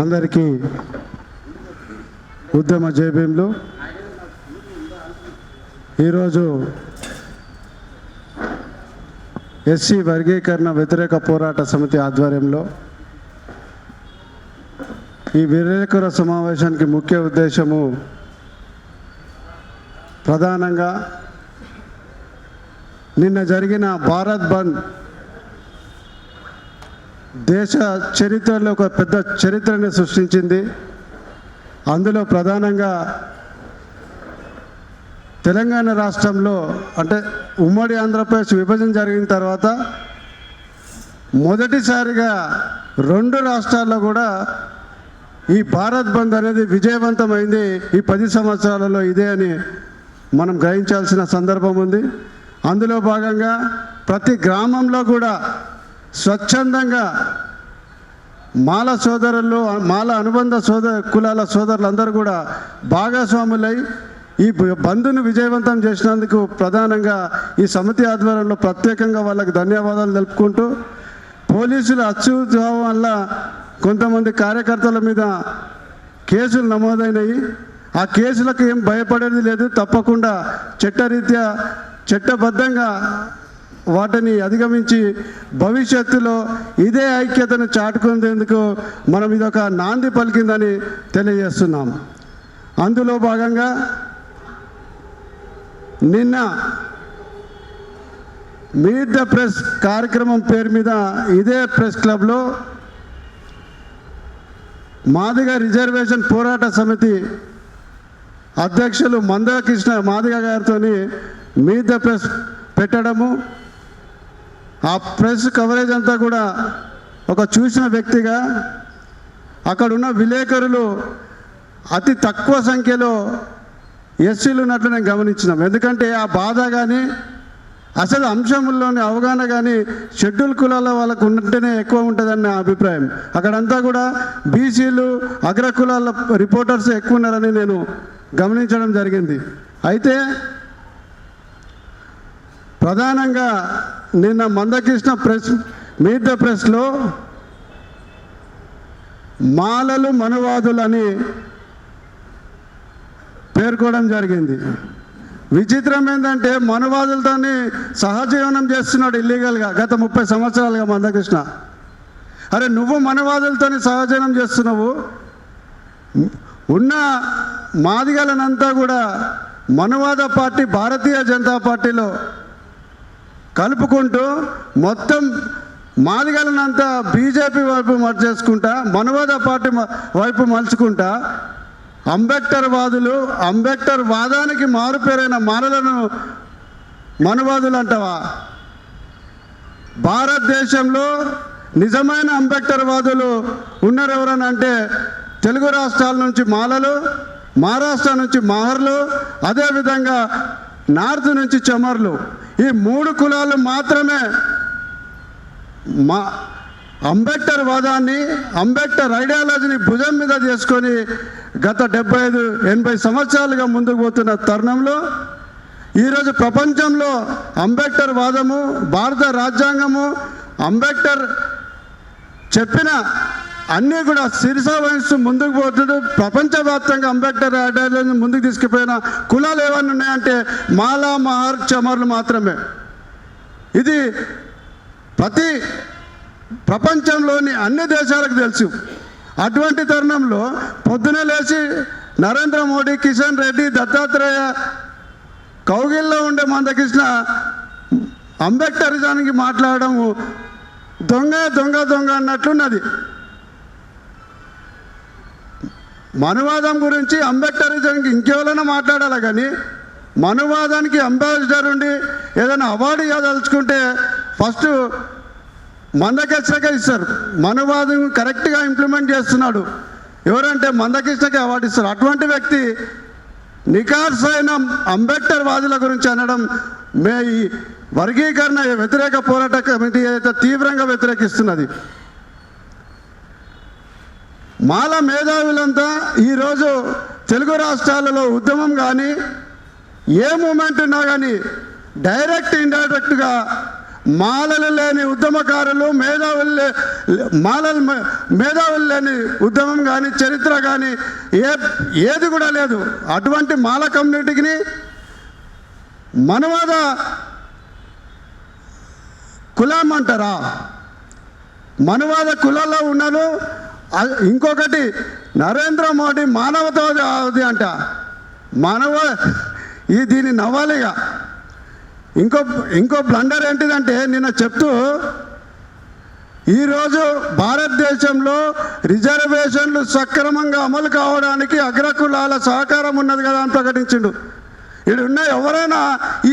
అందరికీ ఉద్యమ జయభీములు. ఈరోజు ఎస్సీ వర్గీకరణ వ్యతిరేక పోరాట సమితి ఆధ్వర్యంలో ఈ విలేకరుల సమావేశానికి ముఖ్య ఉద్దేశము ప్రధానంగా నిన్న జరిగిన భారత్ బంద్ దేశ చరిత్రలో ఒక పెద్ద చరిత్రని సృష్టించింది. అందులో ప్రధానంగా తెలంగాణ రాష్ట్రంలో అంటే ఉమ్మడి ఆంధ్రప్రదేశ్ విభజన జరిగిన తర్వాత మొదటిసారిగా 2 రాష్ట్రాల్లో కూడా ఈ భారత్ బంద్ అనేది విజయవంతమైంది. ఈ 10 సంవత్సరాలలో ఇదే అని మనం గ్రహించాల్సిన సందర్భం ఉంది. అందులో భాగంగా ప్రతి గ్రామంలో కూడా స్వచ్ఛందంగా మాల సోదరులు, మాల అనుబంధ కులాల సోదరులందరూ కూడా భాగస్వాములై ఈ బంద్ను విజయవంతం చేసినందుకు ప్రధానంగా ఈ సమితి ఆధ్వర్యంలో ప్రత్యేకంగా వాళ్ళకి ధన్యవాదాలు తెలుపుకుంటూ, పోలీసుల అత్యుత్సాహం వల్ల కొంతమంది కార్యకర్తల మీద కేసులు నమోదైనవి. ఆ కేసులకు ఏం భయపడేది లేదు. తప్పకుండా చట్టరీత్యా చట్టబద్ధంగా వాటిని అధిగమించి భవిష్యత్తులో ఇదే ఐక్యతను చాటుకునేందుకు మనం ఇదొక నాంది పలికిందని తెలియజేస్తున్నాం. అందులో భాగంగా నిన్న మీట్ ద ప్రెస్ కార్యక్రమం పేరు మీద ఇదే ప్రెస్ క్లబ్లో మాదిగ రిజర్వేషన్ పోరాట సమితి అధ్యక్షులు మందకృష్ణ మాదిగ గారితో మీట్ ద ప్రెస్ పెట్టడము, ఆ ప్రెస్ కవరేజ్ అంతా కూడా ఒక చూసిన వ్యక్తిగా అక్కడున్న విలేకరులు అతి తక్కువ సంఖ్యలో ఎస్సీలు ఉన్నట్లు నేను గమనించినాం. ఎందుకంటే ఆ బాధ కానీ అసలు అంశంలోని అవగాహన కానీ షెడ్యూల్ కులాల వాళ్ళకు ఉంటేనే ఎక్కువ ఉంటుందని నా అభిప్రాయం. అక్కడంతా కూడా బీసీలు, అగ్రకులాల రిపోర్టర్స్ ఎక్కువ ఉన్నారని నేను గమనించడం జరిగింది. అయితే ప్రధానంగా నిన్న మందకృష్ణ ప్రెస్ మీట్ ద ప్రెస్లో మాలలు మనువాదులని పేర్కోవడం జరిగింది. విచిత్రం ఏంటంటే మనువాదులతో సహజీవనం చేస్తున్నాడు ఇల్లీగల్గా గత 30 సంవత్సరాలుగా మందకృష్ణ. అరే నువ్వు మనువాదులతో సహజీవనం చేస్తున్నావు, ఉన్న మాదిగలనంతా కూడా మనువాద పార్టీ భారతీయ జనతా పార్టీలో కలుపుకుంటూ మొత్తం మాదిగలనంతా బీజేపీ వైపు మర్చేసుకుంటా, మనువాద పార్టీ వైపు మలుచుకుంటా, అంబేద్కర్ వాదులు, అంబేద్కర్ వాదానికి మారుపేరైన మానలను మనువాదులు అంటావా? భారతదేశంలో నిజమైన అంబేద్కర్ వాదులు ఉన్నారు ఎవరని అంటే తెలుగు రాష్ట్రాల నుంచి మాలలు, మహారాష్ట్ర నుంచి మహర్లు, అదేవిధంగా నార్త్ నుంచి చమర్లు. ఈ 3 కులాలు మాత్రమే అంబేద్కర్ వాదాన్ని, అంబేద్కర్ ఐడియాలజీని భుజం మీద చేసుకొని గత 75-80 సంవత్సరాలుగా ముందుకు పోతున్న తరుణంలో ఈరోజు ప్రపంచంలో అంబేద్కర్ వాదము, భారత రాజ్యాంగము, అంబేద్కర్ చెప్పిన అన్నీ కూడా శిరస వహిస్తూ ముందుకు పోతుడు. ప్రపంచవ్యాప్తంగా అంబేద్కర్ ఐడియాలజీని ముందుకు తీసుకుపోయిన కులాలు ఏమన్నా ఉన్నాయంటే మాల, మహర్, చమర్లు మాత్రమే. ఇది ప్రపంచంలోని అన్ని దేశాలకు తెలుసు. అటువంటి తరుణంలో పొద్దున లేచి నరేంద్ర మోడీ, కిషన్ రెడ్డి, దత్తాత్రేయ కౌగిల్లో ఉండే మందకృష్ణ అంబేద్కరిజానికి మాట్లాడము దొంగ దొంగ దొంగ అన్నట్లున్నది. మనువాదం గురించి అంబేద్కరిజానికి ఇంకెవరైనా మాట్లాడాలి కానీ మనువాదానికి అంబాసిడర్ ఉండి ఏదైనా అవార్డు ఇవ్వదలుచుకుంటే ఫస్ట్ మందకృష్ణకే ఇస్తారు. మనువాదం కరెక్ట్గా ఇంప్లిమెంట్ చేస్తున్నాడు ఎవరంటే మందకృష్ణకే అవార్డు ఇస్తారు. అటువంటి వ్యక్తి నికార్సైన అంబేద్కర్ వాదుల గురించి అనడం ఈ వర్గీకరణ వ్యతిరేక పోరాట కమిటీ అయితే తీవ్రంగా వ్యతిరేకిస్తున్నది. మాల మేధావులంతా ఈరోజు తెలుగు రాష్ట్రాలలో ఉద్యమం కానీ ఏ మూమెంట్ ఉన్నా కానీ డైరెక్ట్ ఇండైరెక్ట్గా మాలలు లేని ఉద్యమకారులు, మేధావులు లేని ఉద్యమం కానీ చరిత్ర కానీ ఏది కూడా లేదు. అటువంటి మాల కమ్యూనిటీకి మనవాద కులం అంటారా? మనవాద కులాల్లో ఉన్నాను. ఇంకొకటి నరేంద్ర మోడీ మానవతావాది అంట. దీన్ని నవ్వాలిగా. ఇంకో బ్లండర్ ఏంటిదంటే, నిన్న చెప్తూ ఈరోజు భారతదేశంలో రిజర్వేషన్లు సక్రమంగా అమలు కావడానికి అగ్రకులాల సహకారం ఉన్నది కదా అని ప్రకటించిండు. ఉన్న ఎవరైనా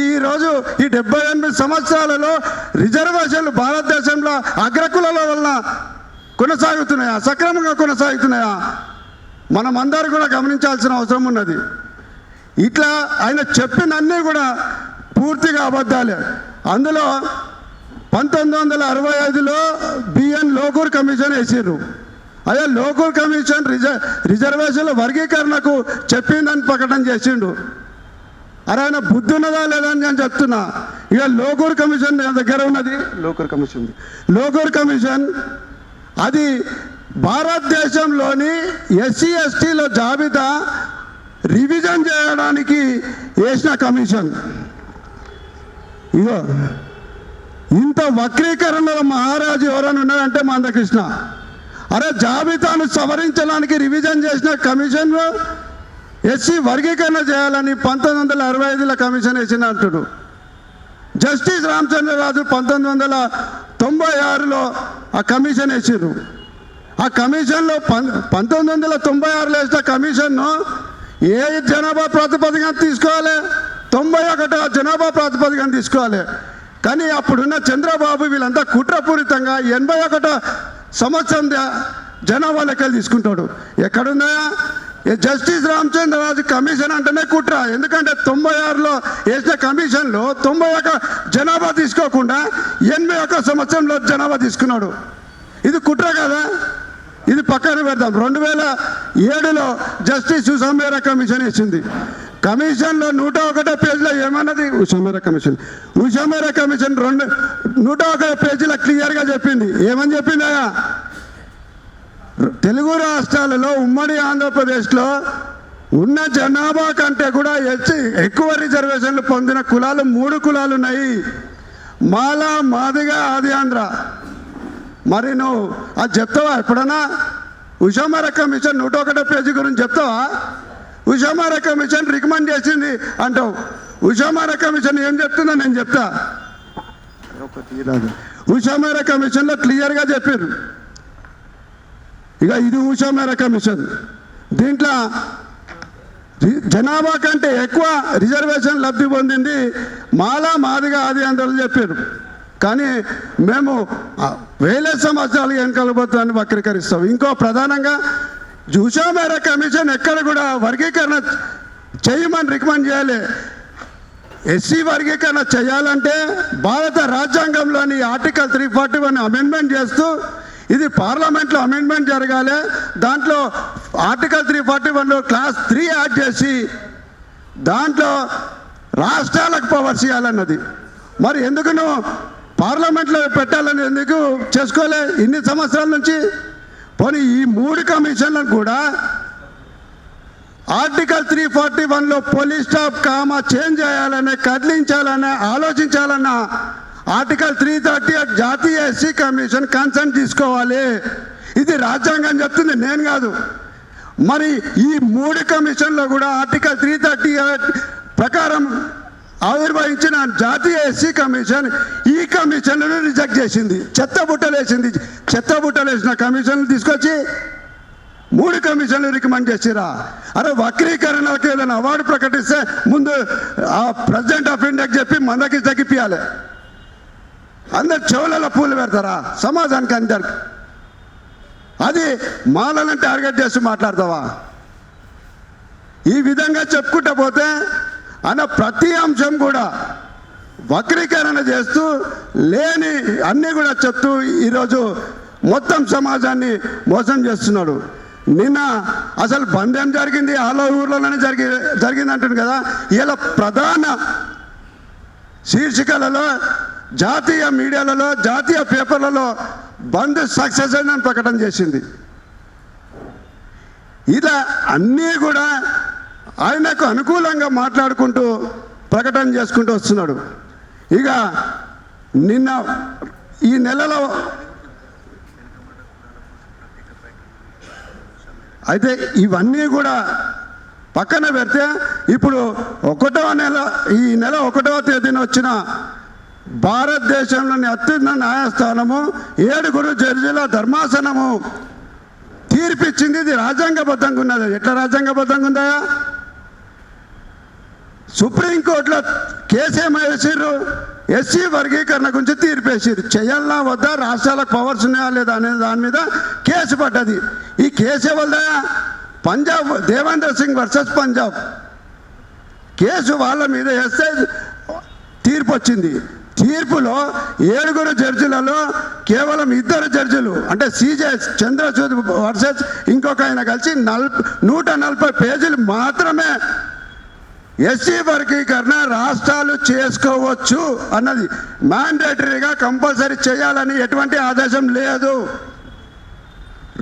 ఈరోజు ఈ 78 సంవత్సరాలలో రిజర్వేషన్లు భారతదేశంలో అగ్రకులాల వలన కొనసాగుతున్నాయా, సక్రమంగా కొనసాగుతున్నాయా? మనం అందరూ కూడా గమనించాల్సిన అవసరం ఉన్నది. ఇట్లా ఆయన చెప్పినన్నీ కూడా పూర్తిగా అబద్ధాలే. అందులో 1965లో బిఎన్ లోకూర్ కమిషన్ వేసారు. అదే లోకూర్ కమిషన్ రిజర్వేషన్ల వర్గీకరణకు చెప్పిందని ప్రకటన చేసిండు. అరే ఆయన బుద్ధి ఉన్నదా లేదని నేను చెప్తున్నా. ఇక లోకూర్ కమిషన్ నా దగ్గర ఉన్నది. లోకూర్ కమిషన్ అది భారతదేశంలోని ఎస్సీ ఎస్టీల జాబితా రివిజన్ చేయడానికి వేసిన కమిషన్. ఇగో ఇంత వక్రీకరణల మహారాజు ఎవరైనా ఉన్నారంటే మందకృష్ణ. అరే జాబితాను సవరించడానికి రివిజన్ చేసిన కమిషన్లో ఎస్సీ వర్గీకరణ చేయాలని 1965లో కమిషన్ వేసిన అంటుడు. జస్టిస్ రామచంద్రరాజు 1996లో ఆ కమిషన్ వేసారు. ఆ కమిషన్లో 1996లో వేసిన కమిషన్ను ఏ జనాభా ప్రాతిపదికన తీసుకోవాలి? 91 జనాభా ప్రాతిపదికన తీసుకోవాలి. కానీ అప్పుడున్న చంద్రబాబు వీళ్ళంతా కుట్రపూరితంగా 81 సంవత్సరం జనాభా లెక్కలు తీసుకుంటాడు. ఎక్కడుందా జస్టిస్ రామచంద్రరాజు కమిషన్ అంటేనే కుట్ర. ఎందుకంటే 96లో వేసిన కమిషన్లో 91 జనాభా తీసుకోకుండా 81 సంవత్సరంలో జనాభా తీసుకున్నాడు. ఇది కుట్ర కదా? ఇది పక్కన పెడదాం. 2007లో జస్టిస్ ఉషామేరా కమిషన్ వేసింది. కమిషన్లో 101 పేజీలో ఏమన్నది? ఉషామేరా కమిషన్ 101 పేజీలో క్లియర్గా చెప్పింది. ఏమని చెప్పిందా? తెలుగు రాష్ట్రాలలో ఉమ్మడి ఆంధ్రప్రదేశ్లో ఉన్న జనాభా కంటే కూడా ఎక్కువ రిజర్వేషన్లు పొందిన కులాలు 3 కులాలు ఉన్నాయి. మాల, మాదిగ, ఆది ఆంధ్ర. మరి నువ్వు అది చెప్తావా ఎప్పుడన్నా? ఉషామేరా కమిషన్ 101 పేజీ గురించి చెప్తావా? ఉషామేరా కమిషన్ రికమెండ్ చేసింది అంటావు. ఉషామేరా కమిషన్ ఏం చెప్తుందో నేను చెప్తా. ఉషామేరా కమిషన్లో క్లియర్గా చెప్పారు. ఇక ఇది ఉషామేరా కమిషన్. దీంట్లో జనాభా కంటే ఎక్కువ రిజర్వేషన్ లబ్ధి పొందింది మాల, మాదిగ, ఆది ఆంధ్రలు చెప్పారు. కానీ మేము వేల సంవత్సరాలు వెనకాలబోతాన్ని వక్రీకరిస్తాం. ఇంకో ప్రధానంగా ఉషామేరా కమిషన్ ఎక్కడ కూడా వర్గీకరణ చేయమని రికమెండ్ చేయాలి. ఎస్సీ వర్గీకరణ చేయాలంటే భారత రాజ్యాంగంలోని ఆర్టికల్ 341 అమెండ్మెంట్ చేస్తూ ఇది పార్లమెంట్లో అమెండ్మెంట్ జరగాలి. దాంట్లో ఆర్టికల్ 341లో క్లాస్ 3 యాడ్ చేసి దాంట్లో రాష్ట్రాలకు పవర్స్ ఇవ్వాలన్నది. మరి ఎందుకు నువ్వు పార్లమెంట్లో పెట్టాలని ఎందుకు చేసుకోలే ఇన్ని సంవత్సరాల నుంచి? పోనీ ఈ 3 కమిషన్లను కూడా ఆర్టికల్ 341లో పోలీస్ స్టాఫ్ కామా చేంజ్ చేయాలనే, కదిలించాలనే, ఆలోచించాలన్న ఆర్టికల్ 338 జాతీయ ఎస్సీ కమిషన్ కన్సర్న్ తీసుకోవాలి. ఇది రాజ్యాంగం చెప్తుంది, నేను కాదు. మరి ఈ 3 కమిషన్లో కూడా ఆర్టికల్ 338 ప్రకారం ఆవిర్భవించిన జాతీయ ఎస్సీ కమిషన్ ఈ కమిషన్లను రిజెక్ట్ చేసింది. చెత్తబుట్టలేసిన కమిషన్లు తీసుకొచ్చి 3 కమిషన్లు రికమెండ్ చేసిరా? అరే వక్రీకరణకు ఏదైనా అవార్డు ప్రకటిస్తే ముందు ఆ ప్రెసిడెంట్ ఆఫ్ ఇండియాకి చెప్పి మందకి తగ్గిపియాలి. అందరు చెవులలో పూలు పెడతారా సమాజానికి అందరికి? అది మాలను టార్గెట్ చేసి మాట్లాడతావా? ఈ విధంగా చెప్పుకుంటా పోతే అన్న ప్రతి అంశం కూడా వక్రీకరణ చేస్తూ లేని అన్నీ కూడా చెప్తూ ఈరోజు మొత్తం సమాజాన్ని మోసం చేస్తున్నాడు. నిన్న అసలు బంద్ ఏం జరిగింది? ఆలో ఊర్లోనే జరిగింది అంటుంది కదా. ఇలా ప్రధాన శీర్షికలలో జాతీయ మీడియాలలో జాతీయ పేపర్లలో బంద్ సక్సెస్ అని ప్రకటన చేసింది. ఇలా అన్నీ కూడా ఆయనకు అనుకూలంగా మాట్లాడుకుంటూ ప్రకటన చేసుకుంటూ వస్తున్నాడు. ఇక నిన్న ఈ నెలలో అయితే ఇవన్నీ కూడా పక్కన పెడితే ఇప్పుడు ఈ నెల 1వ తేదీన వచ్చిన భారతదేశంలోని అత్యున్నత న్యాయస్థానము 7 జడ్జిల ధర్మాసనము తీర్పిచ్చింది. ఇది రాజ్యాంగబద్ధంగా ఉన్నది. ఎట్లా రాజ్యాంగబద్ధంగా ఉందా? సుప్రీంకోర్టులో కేసు ఏమేసారు? ఎస్సీ వర్గీకరణ గురించి తీర్పేసారు. చేయాలన్నా వద్దా, రాష్ట్రాలకు పవర్స్ ఉన్నాయా లేదా అనే దాని మీద కేసు పడ్డది. ఈ కేసు ఎవరిదా? పంజాబ్ దేవేంద్ర సింగ్ వర్సెస్ పంజాబ్ కేసు వాళ్ళ మీద వేస్తే తీర్పు వచ్చింది. తీర్పులో 7 జడ్జిలలో కేవలం 2 జడ్జిలు అంటే సిజే చంద్రచూడ్ వర్సెస్ ఇంకొక ఆయన కలిసి 140 పేజీలు మాత్రమే ఎస్సీ వర్గీకరణ రాష్ట్రాలు చేసుకోవచ్చు అన్నది. మ్యాండేటరీగా కంపల్సరీ చేయాలని ఎటువంటి ఆదేశం లేదు.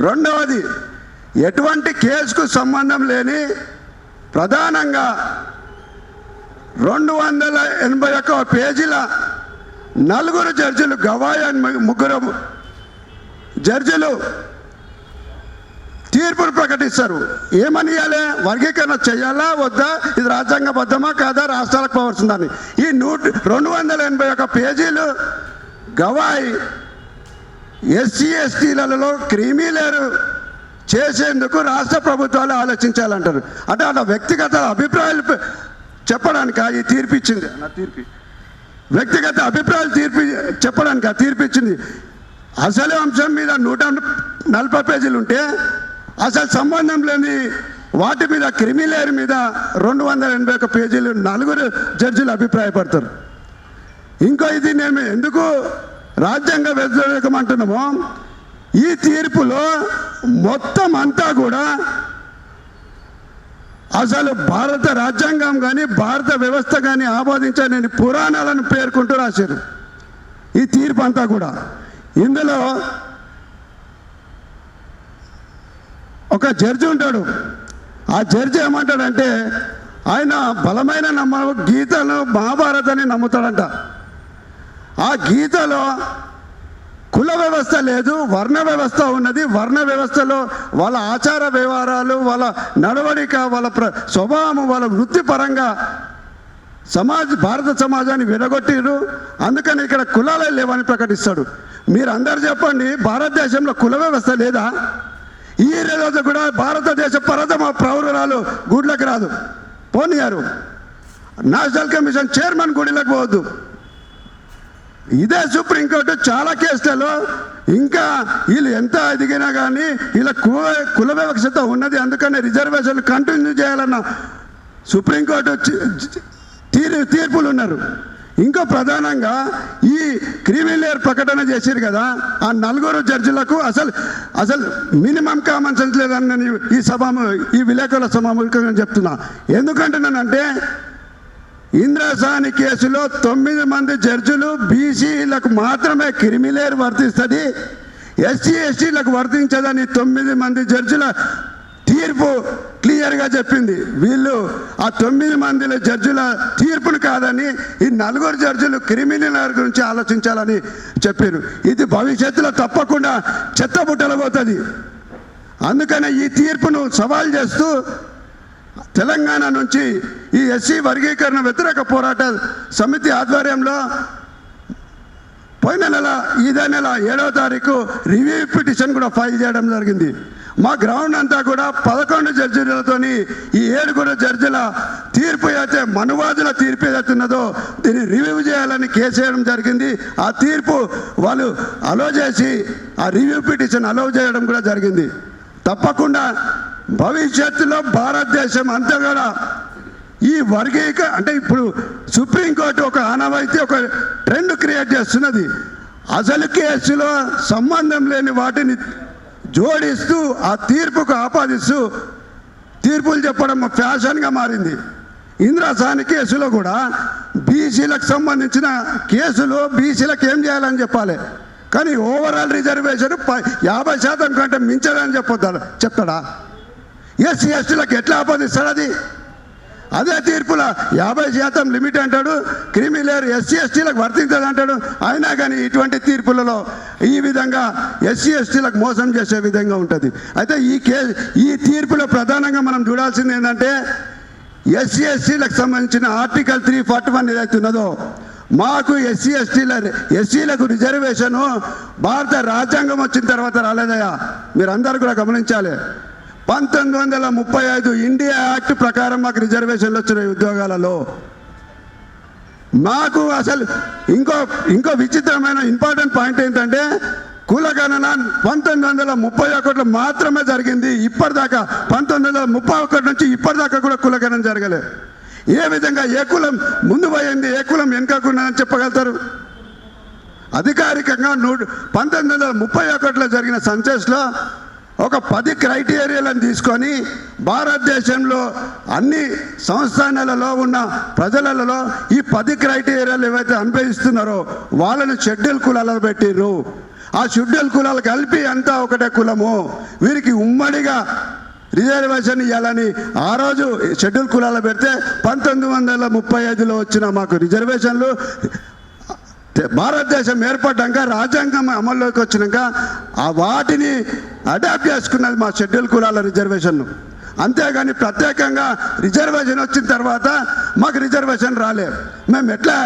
రెండవది, ఎటువంటి కేసుకు సంబంధం లేని ప్రధానంగా 281 పేజీల 4 జడ్జిలు గవాయి అని 3 జడ్జిలు తీర్పును ప్రకటిస్తారు. ఏమని ఇవ్వాలి? వర్గీకరణ చేయాలా వద్దా, ఇది రాజ్యాంగబద్ధమా కాదా, రాష్ట్రాలకు పవర్స్ ఉందని. ఈ 281 పేజీలు గవాయి ఎస్సీ ఎస్టీలలో క్రీమీ లేరు చేసేందుకు రాష్ట్ర ప్రభుత్వాలు ఆలోచించాలంటారు. అంటే అలా వ్యక్తిగత అభిప్రాయాలు చెప్పడానికి ఈ తీర్పు ఇచ్చింది. వ్యక్తిగత అభిప్రాయాలు చెప్పడానికి ఆ తీర్పు ఇచ్చింది. అసలు అంశం మీద 140 పేజీలు ఉంటే అసలు సంబంధం లేని వాటి మీద క్రిమిలేర్ మీద 281 పేజీలు 4 జడ్జిలు అభిప్రాయపడతారు. ఇంకో ఇది నేను ఎందుకు రాజ్యాంగ వ్యతిరేకం అంటున్నామో, ఈ తీర్పులో మొత్తం అంతా కూడా అసలు భారత రాజ్యాంగం కానీ భారత వ్యవస్థ కానీ ఆమోదించని పురాణాలను పేర్కొంటూ రాశారు ఈ తీర్పు అంతా కూడా. ఇందులో ఒక జడ్జి ఉంటాడు. ఆ జడ్జి ఏమంటాడంటే ఆయన బలమైన గీతను మహాభారతాన్ని నమ్ముతాడంట. ఆ గీతలో కుల వ్యవస్థ లేదు, వర్ణ వ్యవస్థ ఉన్నది. వర్ణ వ్యవస్థలో వాళ్ళ ఆచార వ్యవహారాలు, వాళ్ళ నడవడిక, వాళ్ళ స్వభావం, వాళ్ళ వృత్తిపరంగా భారత సమాజాన్ని విడగొట్టిరు. అందుకని ఇక్కడ కులాలే లేవని ప్రకటిస్తాడు. మీరు అందరు చెప్పండి, భారతదేశంలో కుల వ్యవస్థ లేదా? ఈ రోజు కూడా భారతదేశ ప్రథమ పౌరురాలు గుడ్లకు రాదు, పోనీయారు. నేషనల్ కమిషన్ చైర్మన్ గుడిలకు పోవద్దు. ఇదే సుప్రీంకోర్టు చాలా కేసులలో ఇంకా వీళ్ళు ఎంత ఎదిగినా కానీ వీళ్ళ కుల వివక్షత ఉన్నది, అందుకనే రిజర్వేషన్లు కంటిన్యూ చేయాలన్న సుప్రీంకోర్టు తీర్పులు ఉన్నారు. ఇంకో ప్రధానంగా ఈ క్రిమిలేర్ ప్రకటన చేశారు కదా, ఆ 4 జడ్జిలకు అసలు మినిమం కామన్ సెన్స్ లేదని నేను ఈ విలేకరుల సమావేశంగా చెప్తున్నా. ఎందుకంటున్నానంటే ఇంద్రసాని కేసులో 9 మంది జడ్జిలు బీసీలకు మాత్రమే క్రిమిలేర్ వర్తిస్తుంది, ఎస్సీ ఎస్టీలకు వర్తించదని 9 మంది జడ్జిల తీర్పు క్లియర్గా చెప్పింది. వీళ్ళు ఆ 9 మంది జడ్జిల తీర్పును కాదని ఈ 4 జడ్జిలు క్రిమినల్ గురించి ఆలోచించాలని చెప్పారు. ఇది భవిష్యత్తులో తప్పకుండా చెత్తబుట్టలు పోతుంది. అందుకనే ఈ తీర్పును సవాల్ చేస్తూ తెలంగాణ నుంచి ఈ ఎస్సీ వర్గీకరణ వ్యతిరేక పోరాట సమితి ఆధ్వర్యంలో పోయిన నెల ఇదే నెల 7వ తారీఖు రివ్యూ పిటిషన్ కూడా ఫైల్ చేయడం జరిగింది. మా గ్రౌండ్ అంతా కూడా 11 జడ్జిలతోని ఈ 7 జడ్జిల తీర్పు అయితే మనువాదుల తీర్పు ఏదైతే ఉన్నదో దీన్ని రివ్యూ చేయాలని కేసు వేయడం జరిగింది. ఆ తీర్పు వాళ్ళు అలో చేసి ఆ రివ్యూ పిటిషన్ అలో చేయడం కూడా జరిగింది. తప్పకుండా భవిష్యత్తులో భారతదేశం అంతా కూడా ఈ అంటే ఇప్పుడు సుప్రీంకోర్టు ఒక ఆనవాయితీ ఒక ట్రెండ్ క్రియేట్ చేస్తున్నది. అసలు కేసులో సంబంధం లేని వాటిని జోడిస్తూ ఆ తీర్పుకు ఆపాదిస్తూ తీర్పులు చెప్పడం ఫ్యాషన్గా మారింది. ఇంద్రసాని కేసులో కూడా బీసీలకు సంబంధించిన కేసులు బీసీలకు ఏం చేయాలని చెప్పాలి, కానీ ఓవరాల్ రిజర్వేషన్ 50% కంటే మించదని చెప్తాడా? ఎస్సీ ఎస్టీలకు ఎట్లా ఆపాదిస్తాడు? అది అదే తీర్పుల 50% లిమిట్ అంటాడు, క్రిమి లేయర్ ఎస్సీ ఎస్టీలకు వర్తించదు అంటాడు. అయినా కానీ ఇటువంటి తీర్పులలో ఈ విధంగా ఎస్సీ ఎస్టీలకు మోసం చేసే విధంగా ఉంటుంది. అయితే ఈ తీర్పులో ప్రధానంగా మనం చూడాల్సింది ఏంటంటే ఎస్సీ ఎస్టీలకు సంబంధించిన ఆర్టికల్ 341 ఏదైతే ఉన్నదో, మాకు ఎస్సీలకు రిజర్వేషను భారత రాజ్యాంగం వచ్చిన తర్వాత రాలేదయ్యా. మీరందరూ కూడా గమనించాలి. 1935 ఇండియా యాక్ట్ ప్రకారం మాకు రిజర్వేషన్లు వచ్చినాయి ఉద్యోగాలలో. మాకు అసలు ఇంకో విచిత్రమైన ఇంపార్టెంట్ పాయింట్ ఏంటంటే కులగణన 1931 మాత్రమే జరిగింది. ఇప్పటిదాకా 1931 నుంచి ఇప్పటిదాకా కూడా కులగణన జరగలేదు. ఏ విధంగా ఏ కులం ముందు పోయింది, ఏ కులం వెనుకకున్నదని చెప్పగలుగుతారు? అధికారికంగా 1931లో జరిగిన సెన్సస్లో ఒక 10 క్రైటీరియాలను తీసుకొని భారతదేశంలో అన్ని సంస్థానాలలో ఉన్న ప్రజలలో ఈ 10 క్రైటీరియాలు ఏవైతే అనుభవిస్తున్నారో వాళ్ళని షెడ్యూల్ కులాలలో పెట్టిర్రు. ఆ షెడ్యూల్ కులాలు కలిపి అంతా ఒకటే కులము, వీరికి ఉమ్మడిగా రిజర్వేషన్ ఇవ్వాలని ఆ రోజు షెడ్యూల్ కులాలు పెడితే 1935లో వచ్చిన మాకు రిజర్వేషన్లు భారతదేశం ఏర్పడ్డాక రాజ్యాంగం అమల్లోకి వచ్చినాక వాటిని అడాప్ట్ చేసుకున్నది మా షెడ్యూల్ కులాల రిజర్వేషన్ను. అంతేగాని ప్రత్యేకంగా రిజర్వేషన్ వచ్చిన తర్వాత మాకు రిజర్వేషన్ రాలే. మేము ఎట్లా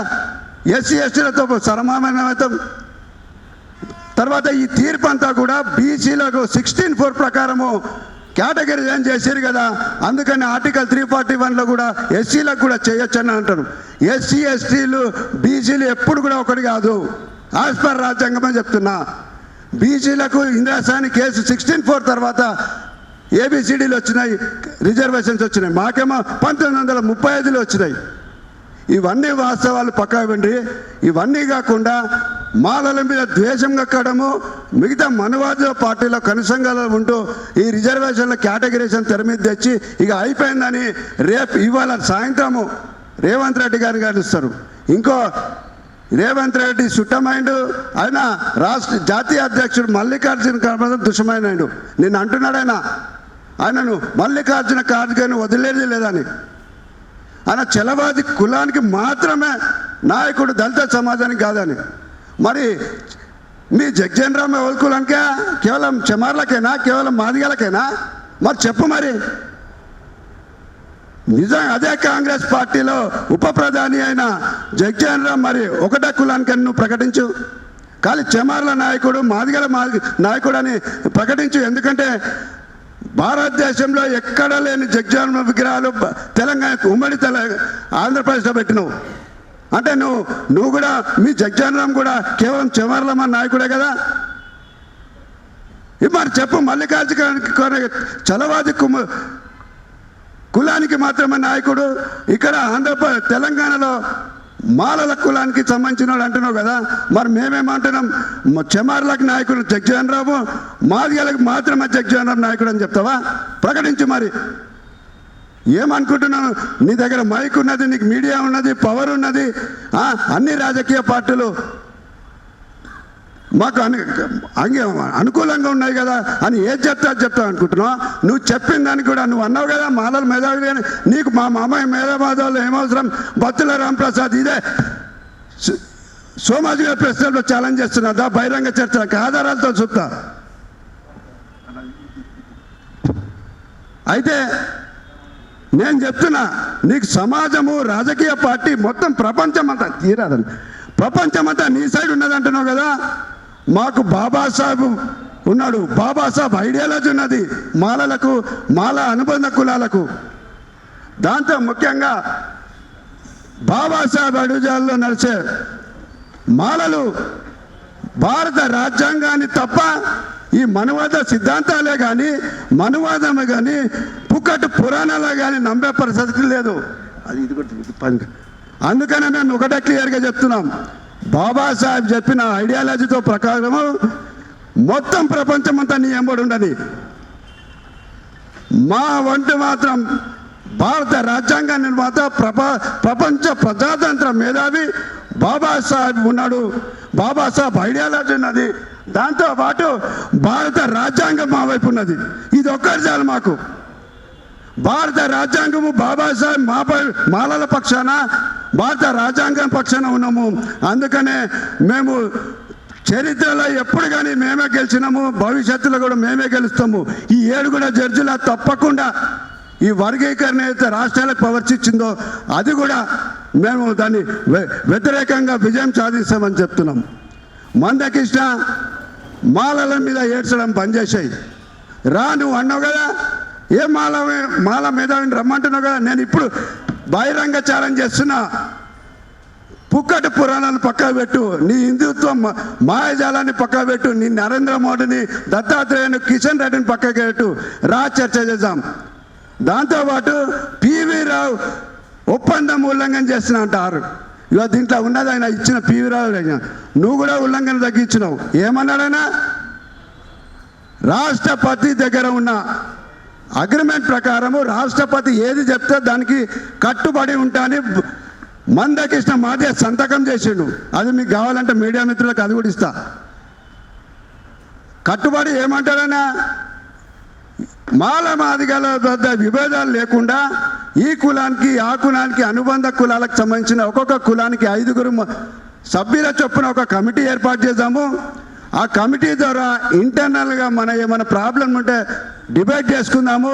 ఎస్సీ ఎస్టీలతో సమానమవుతాం? తర్వాత ఈ తీర్పు అంతా కూడా బీసీలకు 16(4) ప్రకారము కేటగిరైజేషన్ చేశారు కదా, అందుకని ఆర్టికల్ 341లో కూడా ఎస్సీలకు కూడా చేయొచ్చని అంటారు. ఎస్సీ ఎస్టీలు బీసీలు ఎప్పుడు కూడా ఒకటి కాదు, యాజ్ పర్ రాజ్యాంగం అని చెప్తున్నా. బీసీలకు ఇందిరాసాని కేసు 16(4) తర్వాత ఏబిసిడీలు వచ్చినాయి, రిజర్వేషన్స్ వచ్చినాయి. మాకేమో 1935లో వచ్చినాయి. ఇవన్నీ వాస్తవాలు పక్కా వెండి. ఇవన్నీ కాకుండా మాలల మీద ద్వేషం కక్కడము, మిగతా మనువాద పార్టీలో కనుసంగాలు ఉంటూ ఈ రిజర్వేషన్ల కేటగిరీషన్ తెర మీద తెచ్చి ఇక అయిపోయిందని ఇవాళ సాయంత్రము రేవంత్ రెడ్డి గారిని కలుస్తారు. ఇంకో రేవంత్ రెడ్డి సుట్టమైండు, ఆయన రాష్ట్ర జాతీయ అధ్యక్షుడు మల్లికార్జున ఖర్గే దుష్టమైనాడు. నేను అంటున్నాడు ఆయనను మల్లికార్జున ఖర్గేని వదిలేది లేదని. ఆయన చలవాది కులానికి మాత్రమే నాయకుడు, దళిత సమాజానికి కాదని. మరి మీ జగ్జన్ రామ్ ఎవరి కులానికే? కేవలం చెమార్లకేనా? కేవలం మాదిగలకేనా? మరి చెప్పు. మరి నిజం అదే కాంగ్రెస్ పార్టీలో ఉప ప్రధాని అయిన జగ్జన్ రామ్ మరి ఒకటే కులానికి నువ్వు ప్రకటించు. కానీ చెమార్ల నాయకుడు, మాదిగల నాయకుడు అని ప్రకటించు. ఎందుకంటే భారతదేశంలో ఎక్కడ లేని జగ్జన్ విగ్రహాలు తెలంగాణ ఉమ్మడి ఆంధ్రప్రదేశ్లో పెట్టినావు. అంటే నువ్వు కూడా మీ జగ్జన్ రామ్ కూడా కేవలం చెమార్లమ్మ నాయకుడే కదా. మరి చెప్పు, మల్లికార్జున చలవాది కులానికి మాత్రమే నాయకుడు, ఇక్కడ ఆంధ్రప్రదేశ్ తెలంగాణలో మాలల కులానికి సంబంధించిన వాడు అంటున్నావు కదా. మరి మేమేమంటున్నాం? చెమార్లకు నాయకుడు జగ్జన్ రాము, మాదిగలకు మాత్రమే జగ్జన్ రామ్ నాయకుడు అని చెప్తావా? ప్రకటించు. మరి ఏమనుకుంటున్నాను? నీ దగ్గర మైక్ ఉన్నది, నీకు మీడియా ఉన్నది, పవర్ ఉన్నది, అన్ని రాజకీయ పార్టీలు మాకు అనుకూలంగా ఉన్నాయి కదా అని ఏది చెప్తావు అనుకుంటున్నావు? నువ్వు చెప్పిన దానికి కూడా నువ్వు అన్నావు కదా మాలలు మేధావి అని. నీకు మా మామయ్య మేధావాదాలు ఏమవసరం? బత్తుల రాంప్రసాద్ ఇదే సోమాజీ గారి ప్రశ్నలో ఛాలెంజ్ చేస్తున్నదా? బహిరంగ చర్చలకు ఆధారాలతో చూపుతా. అయితే నేను చెప్తున్నా, నీకు సమాజము, రాజకీయ పార్టీ మొత్తం ప్రపంచం అంతా తీరాదని, ప్రపంచమంతా నీ సైడ్ ఉన్నదంటున్నావు కదా. మాకు బాబాసాహెబ్ ఉన్నాడు, బాబాసాహెబ్ ఐడియాలజీ ఉన్నది మాలలకు, మాల అనుబంధ కులాలకు. దాంతో ముఖ్యంగా బాబాసాహెబ్ అడుగుజాల్లో నడిచే మాలలు భారత రాజ్యాంగాన్ని తప్ప ఈ మనువాద సిద్ధాంతాలే కానీ, మనువాదమే కానీ, పుక్కటి పురాణాలే కానీ నమ్మే పరిస్థితి లేదు. అది ఇది కూడా అందుకనే నేను ఒకటే క్లియర్గా చెప్తున్నాం, బాబాసాహెబ్ చెప్పిన ఐడియాలజీతో ప్రకారము మొత్తం ప్రపంచం అంతా నీ ఎంబడి ఉండదు. మా వంట మాత్రం భారత రాజ్యాంగ నిర్మాత ప్రపంచ ప్రజాతంత్ర మేధావి బాబాసాహెబ్ ఉన్నాడు. బాబాసాహెబ్ ఐడియాలజీ ఉన్నది. దాంతోపాటు భారత రాజ్యాంగం మా వైపు ఉన్నది. ఇది ఒక్కటి చాలు మాకు. భారత రాజ్యాంగము బాబాసాహెబ్ మాలల పక్షాన, భారత రాజ్యాంగం పక్షాన ఉన్నాము. అందుకనే మేము చరిత్రలో ఎప్పుడు కానీ మేమే గెలిచినాము, భవిష్యత్తులో కూడా మేమే గెలుస్తాము. ఈ 7 కూడా జడ్జిల తప్పకుండా ఈ వర్గీకరణ అయితే రాష్ట్రాలకు పవర్స్ ఇచ్చిందో అది కూడా మేము దాన్ని వ్యతిరేకంగా విజయం సాధిస్తామని చెప్తున్నాం. మందకృష్ణ మాలల మీద ఏడ్చడం బంద్ చేసాయి. రా, నువ్వు అన్నావు కదా, ఏ మాల మేధావిని రమ్మంటున్నావు కదా. నేను ఇప్పుడు బహిరంగ ఛాలెంజ్ చేస్తున్నా. పుక్కటి పురాణాలను పక్కకు పెట్టు, నీ హిందుత్వం మాయాజాలాన్ని పక్కకు పెట్టు, నీ నరేంద్ర మోడీని, దత్తాత్రేయను, కిషన్ రెడ్డిని పక్కకు పెట్టు, రా చర్చ చేద్దాం. దాంతోపాటు పివి రావు ఒప్పందం ఉల్లంఘన చేస్తున్నా అంటారు. ఇక దీంట్లో ఉన్నది ఆయన ఇచ్చిన పివి రావు, నువ్వు కూడా ఉల్లంఘన తగ్గించినావు. ఏమన్నాడైనా రాష్ట్రపతి దగ్గర ఉన్న అగ్రిమెంట్ ప్రకారము రాష్ట్రపతి ఏది చెప్తే దానికి కట్టుబడి ఉంటా అని మందకృష్ణ మాదే సంతకం చేసిండు. అది మీకు కావాలంటే మీడియా మిత్రులకు అది కూడా ఇస్తా. కట్టుబడి ఏమంటాడైనా మాల మాదిగల వద్ద విభేదాలు లేకుండా ఈ కులానికి ఆ కులానికి అనుబంధ కులాలకు సంబంధించిన ఒక్కొక్క కులానికి 5 సభ్యుల చొప్పున ఒక కమిటీ ఏర్పాటు చేద్దాము. ఆ కమిటీ ద్వారా ఇంటర్నల్గా మన ఏమైనా ప్రాబ్లం ఉంటే డిబేట్ చేసుకుందాము.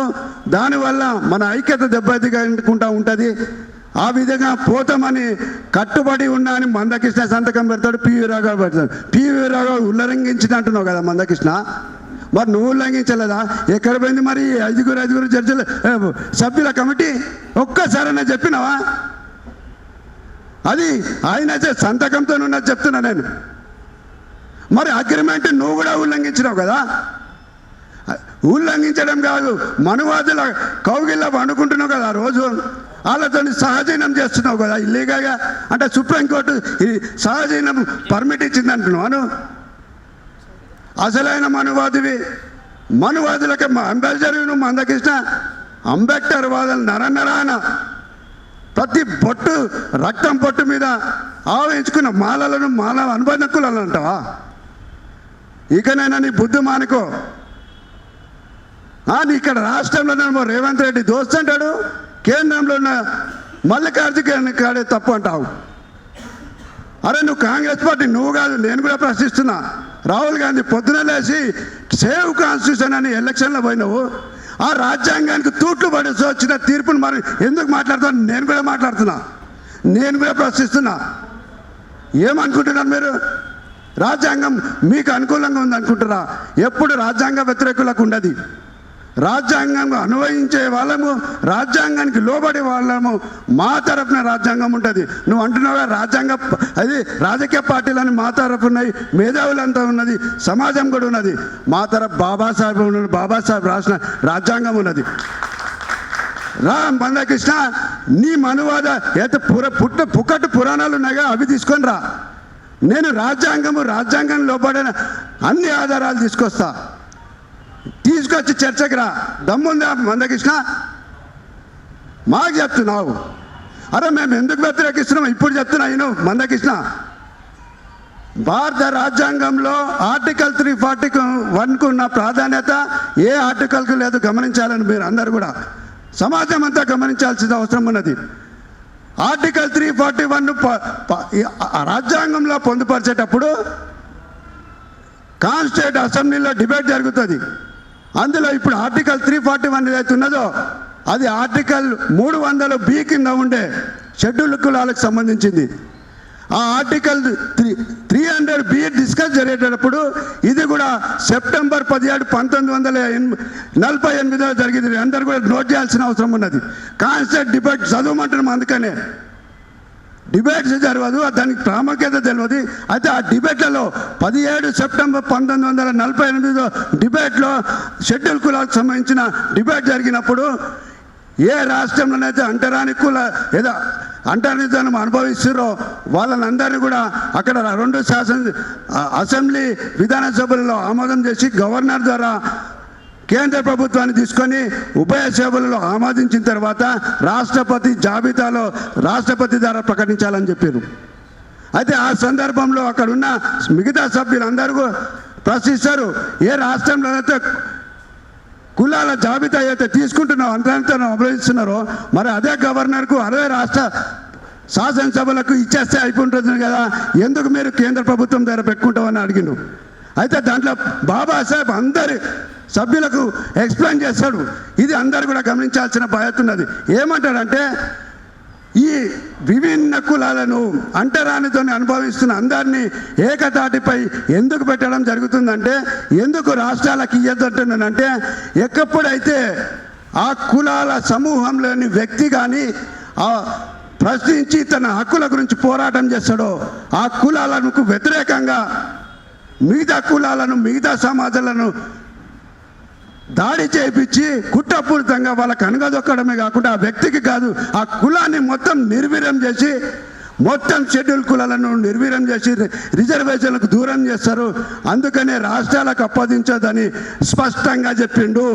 దానివల్ల మన ఐక్యత దెబ్బతికుంటూ ఉంటుంది. ఆ విధంగా పోతామని కట్టుబడి ఉన్నా అని మందకృష్ణ సంతకం పెడతాడు, పివి రావు పెడతాడు. పివి రావు ఉల్లంఘించిన అంటున్నావు కదా మందకృష్ణ, మరి నువ్వు ఉల్లంఘించలేదా? ఎక్కడ పోయింది మరి 5 జడ్జిల సభ్యుల కమిటీ? ఒక్కసారైనా చెప్పినావా? అది ఆయన సంతకంతో ఉన్నది చెప్తున్నా నేను. మరి అగ్రిమెంట్ నువ్వు కూడా ఉల్లంఘించినావు కదా. ఉల్లంఘించడం కాదు, మనువాదుల కౌగిల్లో వండుకుంటున్నావు కదా రోజు, వాళ్ళతో సహజీనం చేస్తున్నావు కదా ఇల్లీగల్గా. అంటే సుప్రీంకోర్టు ఈ సహజీనం పర్మిట్ ఇచ్చింది అంటున్నాను. అసలైన మనువాదులకి అంబేద్కర్ నువ్వు మందకృష్ణ, అంబేద్కర్ వాదులు నరనరాన ప్రతి బొట్టు రక్తం పొట్టు మీద ఆవహించుకున్న మాల అనుబంధ కులాలు అంటావా? ఇకనైనా నీ బుద్ధి మానుకో. నీ ఇక్కడ రాష్ట్రంలో రేవంత్ రెడ్డి దోస్త్ అంటాడు, కేంద్రంలో ఉన్న మల్లికార్జున కాడే తప్పు అంటావు. అరే నువ్వు కాంగ్రెస్ పార్టీ నువ్వు కాదు, నేను కూడా ప్రశ్నిస్తున్నా. రాహుల్ గాంధీ పొద్దున లేచి సేవ్ కాన్స్టిట్యూషన్ అని ఎలక్షన్లో పోయినావు. ఆ రాజ్యాంగానికి తూట్లు పడేసి వచ్చిన తీర్పును మరి ఎందుకు మాట్లాడుతున్నా? నేను కూడా మాట్లాడుతున్నా, నేను కూడా ప్రశ్నిస్తున్నా. ఏమనుకుంటున్నారు మీరు? రాజ్యాంగం మీకు అనుకూలంగా ఉంది అనుకుంటారా? ఎప్పుడు రాజ్యాంగ వ్యతిరేకులకు ఉండదు. రాజ్యాంగం అన్వయించే వాళ్ళము, రాజ్యాంగానికి లోబడే వాళ్ళము, మా తరఫున రాజ్యాంగం ఉంటుంది. నువ్వు అంటున్నావుగా రాజ్యాంగ అది రాజకీయ పార్టీలని మా తరఫు ఉన్నాయి, మేధావులంతా ఉన్నది, సమాజం కూడా ఉన్నది. మా తరఫు బాబాసాహెబ్ ఉన్నది, బాబాసాహెబ్ రాసిన రాజ్యాంగం ఉన్నది. రా మందకృష్ణ, నీ మనువాద అయితే పుక్కట్టు పురాణాలు ఉన్నాయిగా, అవి తీసుకొని రా. నేను రాజ్యాంగం లోబడిన అన్ని ఆధారాలు తీసుకొచ్చి చర్చకు రా. దమ్ముందా మందకృష్ణ? మాకు చెప్తున్నావు. అరే మేము ఎందుకు వ్యతిరేకిస్తున్నాం ఇప్పుడు చెప్తున్నా. నేను మందకృష్ణ, భారత రాజ్యాంగంలో ఆర్టికల్ 341కు ఉన్న ప్రాధాన్యత ఏ ఆర్టికల్కు లేదు. గమనించాలని మీరు అందరు కూడా, సమాజం అంతా గమనించాల్సిన అవసరం ఉన్నది. ఆర్టికల్ 341 రాజ్యాంగంలో పొందుపరిచేటప్పుడు కాన్స్టిట్యూట్ అసెంబ్లీలో డిబేట్ జరుగుతుంది. అందులో ఇప్పుడు ఆర్టికల్ 341 ఏదైతే ఉన్నదో అది ఆర్టికల్ 300B కింద ఉండే షెడ్యూల్ కులాలకు సంబంధించింది. ఆ ఆర్టికల్ 300B డిస్కస్ జరిగేటప్పుడు ఇది కూడా సెప్టెంబర్ 17, 1948 జరిగింది. అందరూ కూడా నోట్ చేయాల్సిన అవసరం ఉన్నది. కాన్స్టిట్యూట్ డిబేట్ చదవమంటున్నాం, అందుకనే డిబేట్స్ జరగదు, దానికి ప్రాముఖ్యత తెలియదు. అయితే ఆ డిబేట్లలో 17 సెప్టెంబర్ 1948 డిబేట్లో షెడ్యూల్ కులాలకు సంబంధించిన డిబేట్ జరిగినప్పుడు ఏ రాష్ట్రంలోనైతే అంటరాని కుల ఏదో అంటరానితనం అనుభవిస్తారో వాళ్ళనందరినీ కూడా అక్కడ 2 అసెంబ్లీ విధానసభలలో ఆమోదం చేసి గవర్నర్ ద్వారా కేంద్ర ప్రభుత్వాన్ని తీసుకొని ఉభయ సభలలో ఆమోదించిన తర్వాత రాష్ట్రపతి జాబితాలో రాష్ట్రపతి ద్వారా ప్రకటించాలని చెప్పారు. అయితే ఆ సందర్భంలో అక్కడ ఉన్న మిగతా సభ్యులందరూ ప్రశ్నిస్తారు, ఏ రాష్ట్రంలో అయితే కులాల జాబితా అయితే తీసుకుంటున్నారో అంతా అభివృద్ధిస్తున్నారో మరి అదే గవర్నర్కు అదే రాష్ట్ర శాసనసభలకు ఇచ్చేస్తే అయిపోతుంది కదా, ఎందుకు మీరు కేంద్ర ప్రభుత్వం దగ్గర పెట్టుకుంటామని అడిగిండు. అయితే దాంట్లో బాబాసాహెబ్ అందరి సభ్యులకు ఎక్స్ప్లెయిన్ చేస్తాడు. ఇది అందరు కూడా గమనించాల్సిన బాధ్యత ఉన్నది. ఏమంటాడంటే, ఈ విభిన్న కులాలను అంటరానితో అనుభవిస్తున్న అందరినీ ఏకతాటిపై ఎందుకు పెట్టడం జరుగుతుందంటే, ఎందుకు రాష్ట్రాలకు ఇయ్యద్దంటున్నానంటే, ఎక్కడైతే ఆ కులాల సమూహంలోని వ్యక్తి కానీ ఆ ప్రశ్నించి తన హక్కుల గురించి పోరాటం చేస్తాడో ఆ కులాలకు వ్యతిరేకంగా మిగతా కులాలను మిగతా సమాజాలను దాడి చేయించి కుట్రపూరితంగా వాళ్ళకు అనగదొక్కడమే కాకుండా ఆ వ్యక్తికి కాదు ఆ కులాన్ని మొత్తం నిర్వీర్యం చేసి మొత్తం షెడ్యూల్ కులాలను నిర్వీర్యం చేసి రిజర్వేషన్లకు దూరం చేస్తారు. అందుకనే రాష్ట్రాలకు అప్పగించదని స్పష్టంగా చెప్పిండు.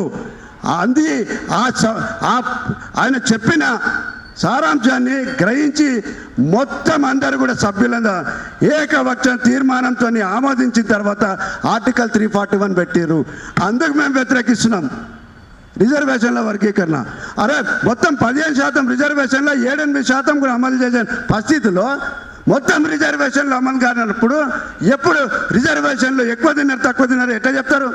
అది ఆయన చెప్పిన సారాంశాన్ని గ్రహించి మొత్తం అందరూ కూడా సభ్యులంగా ఏకపక్ష తీర్మానంతో ఆమోదించిన తర్వాత ఆర్టికల్ 341 పెట్టారు. అందుకు మేము వ్యతిరేకిస్తున్నాం రిజర్వేషన్ల వర్గీకరణ. అరే మొత్తం 15% రిజర్వేషన్లో 7-8% కూడా అమలు చేసే పరిస్థితిలో మొత్తం రిజర్వేషన్లు అమలు కానప్పుడు ఎప్పుడు రిజర్వేషన్లు ఎక్కువ తిన్నారు తక్కువ తిన్నారు ఎట్లా చెప్తారు?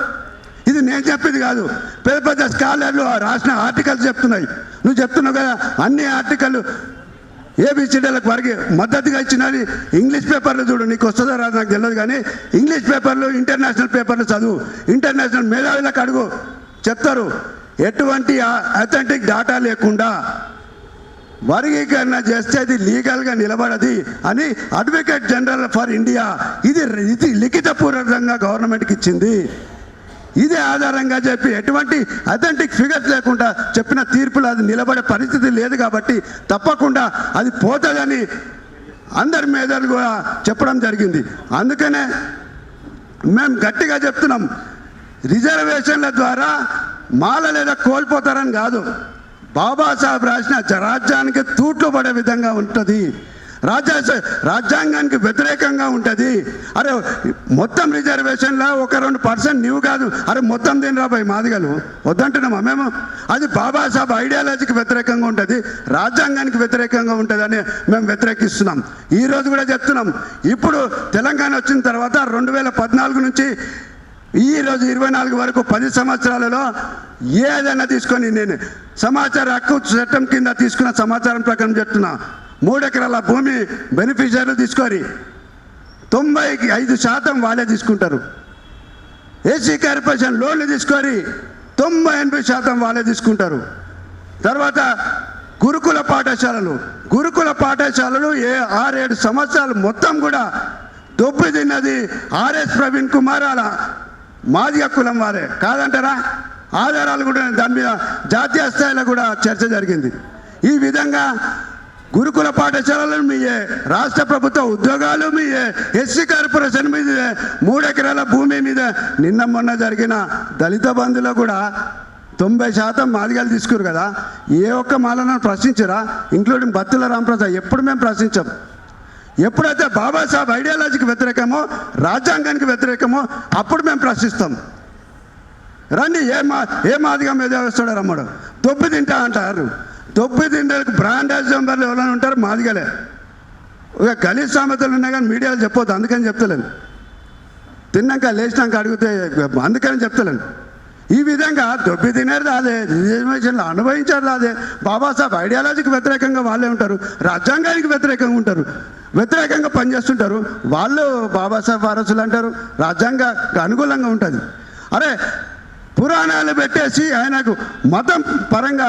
ఇది నేను చెప్పింది కాదు, పెద్ద పెద్ద స్కాలర్లు రాసిన ఆర్టికల్స్ చెప్తున్నాయి. నువ్వు చెప్తున్నావు కదా అన్ని ఆర్టికల్ ఏబిసిడీలకు వరకు మద్దతుగా ఇచ్చినది. ఇంగ్లీష్ పేపర్లు చూడు, నీకు వస్తుందో రాదు నాకు తెలియదు, కానీ ఇంగ్లీష్ పేపర్లు ఇంటర్నేషనల్ పేపర్లు చదువు, ఇంటర్నేషనల్ మేధావులకు అడుగు, చెప్తారు. ఎటువంటి అథెంటిక్ డాటా లేకుండా వర్గీకరణ చేస్తే అది లీగల్గా నిలబడది అని అడ్వకేట్ జనరల్ ఫర్ ఇండియా ఇది లిఖితపూర్వకంగా గవర్నమెంట్కి ఇచ్చింది. ఇదే ఆధారంగా చెప్పి ఎటువంటి అథెంటిక్ ఫిగర్స్ లేకుండా చెప్పిన తీర్పులు అది నిలబడే పరిస్థితి లేదు కాబట్టి తప్పకుండా అది పోతుందని అందరి మేధావులు కూడా చెప్పడం జరిగింది. అందుకనే మేము గట్టిగా చెప్తున్నాం, రిజర్వేషన్ల ద్వారా మాల లేదా కోల్పోతారని కాదు, బాబాసాహెబ్ రాసిన రాజ్యానికి తూట్లు పడే విధంగా ఉంటుంది, రాజ్యాంగానికి వ్యతిరేకంగా ఉంటుంది. అరే మొత్తం రిజర్వేషన్లో 1-2% నీవు కాదు, అరే మొత్తం దీని రాబాయి మాదిగలు వద్దంటున్నామా మేము? అది బాబాసాహెబ్ ఐడియాలజీకి వ్యతిరేకంగా ఉంటుంది, రాజ్యాంగానికి వ్యతిరేకంగా ఉంటుంది అని మేము వ్యతిరేకిస్తున్నాం. ఈరోజు కూడా చెప్తున్నాం, ఇప్పుడు తెలంగాణ వచ్చిన తర్వాత 2014 నుంచి ఈరోజు 24 వరకు 10 సంవత్సరాలలో ఏదైనా తీసుకొని నేను సమాచార హక్కు చట్టం కింద తీసుకున్న సమాచారం ప్రకారం చెప్తున్నా, 3 ఎకరాల భూమి బెనిఫిషియర్లు తీసుకొని 95% వాళ్ళే తీసుకుంటారు. ఏసీ కార్పొరేషన్ లోన్లు తీసుకొని 90-80% వాళ్ళే తీసుకుంటారు. తర్వాత గురుకుల పాఠశాలలు 6-7 సంవత్సరాలు మొత్తం కూడా దొబ్బి తిన్నది ఆర్ఎస్ ప్రవీణ్ కుమార్ అలా మాదిగ కులం వారే కాదంటారా? ఆధారాలు కూడా దాని మీద జాతీయ స్థాయిలో కూడా చర్చ జరిగింది. ఈ విధంగా గురుకుల పాఠశాలలు మీయే, రాష్ట్ర ప్రభుత్వ ఉద్యోగాలు మీయే, ఎస్సీ కార్పొరేషన్ మీద 3 ఎకరాల భూమి మీద నిన్న మొన్న జరిగిన దళిత బంధులో కూడా 90% మాదిగలు తీసుకురు కదా. ఏ ఒక్క మాలను ప్రశ్నించరా? ఇంక్లూడింగ్ బత్తుల రామప్రసాద్. ఎప్పుడు మేము ప్రశ్నించాం. ఎప్పుడైతే బాబాసాహెబ్ ఐడియాలజీకి వ్యతిరేకమో రాజ్యాంగానికి వ్యతిరేకమో అప్పుడు మేము ప్రశ్నిస్తాం. రండి, ఏ మాదిగా మీద వేస్తాడో రమ్మడు. దొబ్బి తింటా అంటారు. దొబ్బి తింటానికి బ్రాండేజ్ మెంబర్లు ఎవరైనా ఉంటారు మాదిగలే. ఇక గలీజ్ సామెతలు ఉన్నాయి కానీ మీడియాలో చెప్పొద్దు, అందుకని చెప్తలేను. తిన్నాక లేచినాక అడిగితే అందుకని చెప్తలేను. ఈ విధంగా దొబ్బి తినేది రాదే, రిజర్వేషన్లు అనుభవించారు రాదే. బాబాసాహెబ్ ఐడియాలజీకి వ్యతిరేకంగా వాళ్ళే ఉంటారు, రాజ్యాంగానికి వ్యతిరేకంగా ఉంటారు, వ్యతిరేకంగా పనిచేస్తుంటారు. వాళ్ళు బాబాసాహెబ్ వారసులు అంటారు, రాజ్యాంగానికి అనుకూలంగా ఉంటుంది. అరే పురాణాలు పెట్టేసి ఆయనకు మతం పరంగా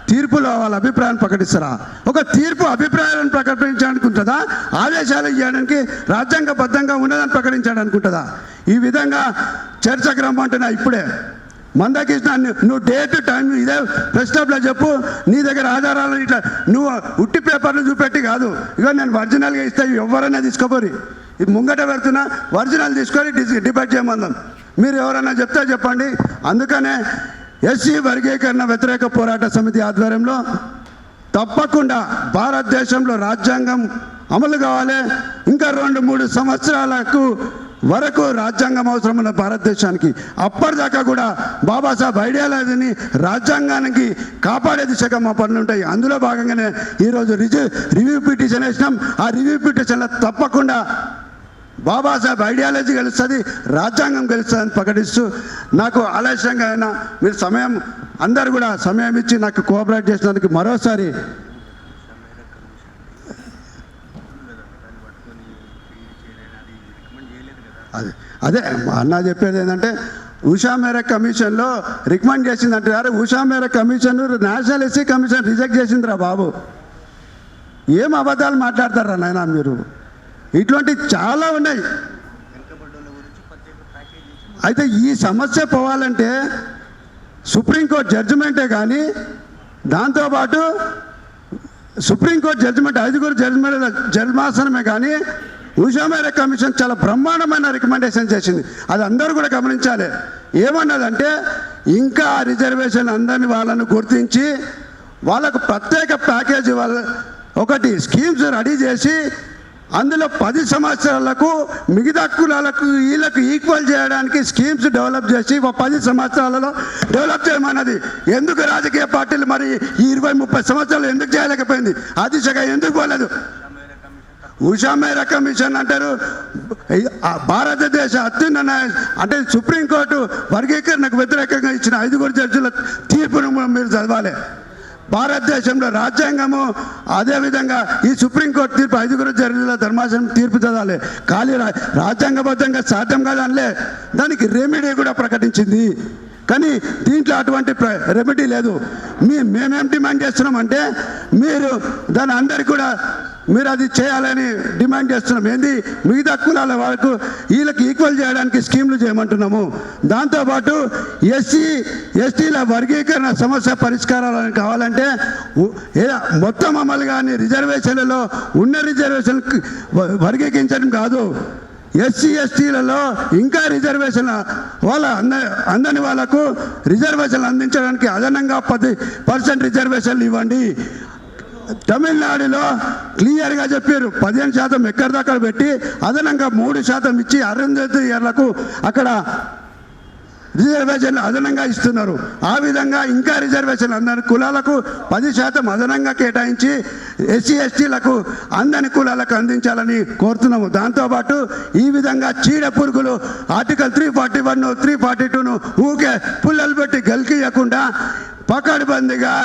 తీర్పులో వాళ్ళ అభిప్రాయాన్ని ప్రకటిస్తారా? ఒక తీర్పు అభిప్రాయాలను ప్రకటించడానికి ఉంటుందా? ఆదేశాలు ఇవ్వడానికి రాజ్యాంగబద్ధంగా ఉన్నదని ప్రకటించడానికి ఉంటుందా? ఈ విధంగా చర్చకు రమ్మంటున్నా. ఇప్పుడే మందకృష్ణ, నువ్వు డేట్ టైం ఇదే ప్రెస్ క్లబ్లో చెప్పు, నీ దగ్గర ఆధారాలు ఇట్లా నువ్వు ఉట్టి పేపర్లు చూపెట్టి కాదు, ఇక నేను ఒరిజినల్గా ఇస్తే ఎవరైనా తీసుకోపోరి, ఇది ముంగట పెడుతున్నా, ఒరిజినల్ తీసుకొని డిబేట్ చేయమందాం. మీరు ఎవరైనా చెప్తే చెప్పండి. అందుకనే ఎస్సీ వర్గీకరణ వ్యతిరేక పోరాట సమితి ఆధ్వర్యంలో తప్పకుండా భారతదేశంలో రాజ్యాంగం అమలు కావాలి. ఇంకా 2-3 సంవత్సరాలకు వరకు రాజ్యాంగం అవసరం ఉన్న భారతదేశానికి. అప్పటిదాకా కూడా బాబాసాహెబ్ ఐడియాలజీని రాజ్యాంగానికి కాపాడే దిశగా మా పనులు ఉంటాయి. అందులో భాగంగానే ఈరోజు రివ్యూ పిటిషన్ వేసినాం. ఆ రివ్యూ పిటిషన్లో తప్పకుండా బాబాసాహెబ్ ఐడియాలజీ గెలుస్తుంది, రాజ్యాంగం గెలుస్తుందని ప్రకటిస్తూ నాకు ఆలస్యంగా అయినా మీరు అందరు కూడా సమయం ఇచ్చి నాకు కోఆపరేట్ చేసినందుకు మరోసారి అదే అన్న చెప్పేది ఏంటంటే ఉషా మేరా కమిషన్లో రికమెండ్ చేసిందంటే అరే Usha Mehra commission national SC commission reject చేసిందిరా బాబు. ఏం అబద్ధాలు మాట్లాడతారా నాయన మీరు? ఇటువంటి చాలా ఉన్నాయి. అయితే ఈ సమస్య పోవాలంటే సుప్రీంకోర్టు జడ్జిమెంటే కానీ దాంతోపాటు సుప్రీంకోర్టు జడ్జిమెంట్ 5 జడ్మాసనమే కానీ ఉషా మేరా కమిషన్ చాలా బ్రహ్మాండమైన రికమెండేషన్ చేసింది. అది అందరూ కూడా గమనించాలి. ఏమన్నదంటే ఇంకా రిజర్వేషన్ అందరిని వాళ్ళను గుర్తించి వాళ్ళకు ప్రత్యేక ప్యాకేజీ ఒకటి స్కీమ్స్ రెడీ చేసి అందులో 10 సంవత్సరాలకు మిగతా కులాలకు వీళ్ళకు ఈక్వల్ చేయడానికి స్కీమ్స్ డెవలప్ చేసి 10 సంవత్సరాలలో డెవలప్ చేయమన్నది. ఎందుకు రాజకీయ పార్టీలు మరి ఈ 20-30 సంవత్సరాలు ఎందుకు చేయలేకపోయింది? ఆ దిశగా ఎందుకు పోలేదు? ఉషా మేరా కమిషన్ అంటారు భారతదేశ అత్యున్నత అంటే సుప్రీంకోర్టు వర్గీకరణకు వ్యతిరేకంగా ఇచ్చిన 5 జడ్జిల తీర్పును మీరు చదవాలి. భారతదేశంలో రాజ్యాంగము అదేవిధంగా ఈ సుప్రీంకోర్టు తీర్పు 5 జడ్జిల ధర్మాసనం తీర్పు చదవాలి. ఖాళీ రాజ్యాంగబద్ధంగా సాధ్యం కాదనిలే దానికి రెమెడీ కూడా ప్రకటించింది. కానీ దీంట్లో అటువంటి రెమెడీ లేదు. మేమేం డిమాండ్ చేస్తున్నామంటే మీరు దాని అందరికీ కూడా మీరు అది చేయాలని డిమాండ్ చేస్తున్నాం. ఏంది మిగతా కులాల వరకు వీళ్ళకి ఈక్వల్ చేయడానికి స్కీమ్లు చేయమంటున్నాము. దాంతోపాటు ఎస్టీల వర్గీకరణ సమస్య పరిష్కారాలను కావాలంటే మొత్తం అమలు కానీ రిజర్వేషన్లలో ఉన్న రిజర్వేషన్ వర్గీకరించడం కాదు. ఎస్సీలలో ఇంకా రిజర్వేషన్ అందని వాళ్ళకు రిజర్వేషన్లు అందించడానికి అదనంగా 10% రిజర్వేషన్లు ఇవ్వండి. తమిళనాడులో క్లియర్గా చెప్పారు 15% ఎక్కడి దాకా పెట్టి అదనంగా 3% ఇచ్చి అరుంధతి ఏళ్లకు అక్కడ రిజర్వేషన్లు అదనంగా ఇస్తున్నారు. ఆ విధంగా ఇంకా రిజర్వేషన్లు అందరి కులాలకు 10% అదనంగా కేటాయించి ఎస్సీలకు అందని కులాలకు అందించాలని కోరుతున్నాము. దాంతోపాటు ఈ విధంగా చీడ పురుగులు ఆర్టికల్ 341, 342ను ఊకే పుల్లలు పెట్టి గెలికియకుండా పకడ్బందీగా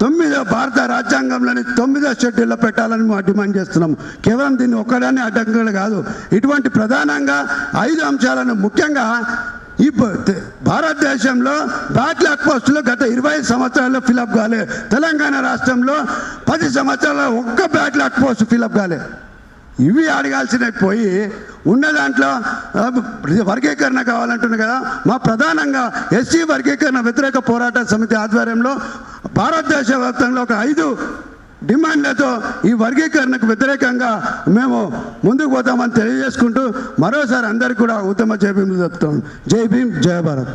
9వ భారత రాజ్యాంగంలోని 9వ షెడ్యూల్లో పెట్టాలని మేము డిమాండ్ చేస్తున్నాము. కేవలం దీన్ని ఒక్కడాన్ని అడ్డంకులు కాదు, ఇటువంటి ప్రధానంగా 5 అంశాలను ముఖ్యంగా ఈ భారతదేశంలో బ్యాక్లాగ్ పోస్టులు గత 25 సంవత్సరాల్లో ఫిలప్ కాలే. తెలంగాణ రాష్ట్రంలో 10 సంవత్సరాల్లో ఒక్క బ్యాక్లాగ్ పోస్ట్ ఫిలప్ కాలే. ఇవి అడగాల్సినవి పోయి ఉన్న దాంట్లో వర్గీకరణ కావాలంటున్నాయి కదా. మా ప్రధానంగా ఎస్సీ వర్గీకరణ వ్యతిరేక పోరాట సమితి ఆధ్వర్యంలో భారతదేశ వ్యాప్తంగా ఒక 5 డిమాండ్లతో ఈ వర్గీకరణకు వ్యతిరేకంగా మేము ముందుకు పోతామని తెలియజేసుకుంటూ మరోసారి అందరికీ కూడా ఉత్తమ జై భీమ్ చెప్తాం. జై భీమ్, జయ భారత్.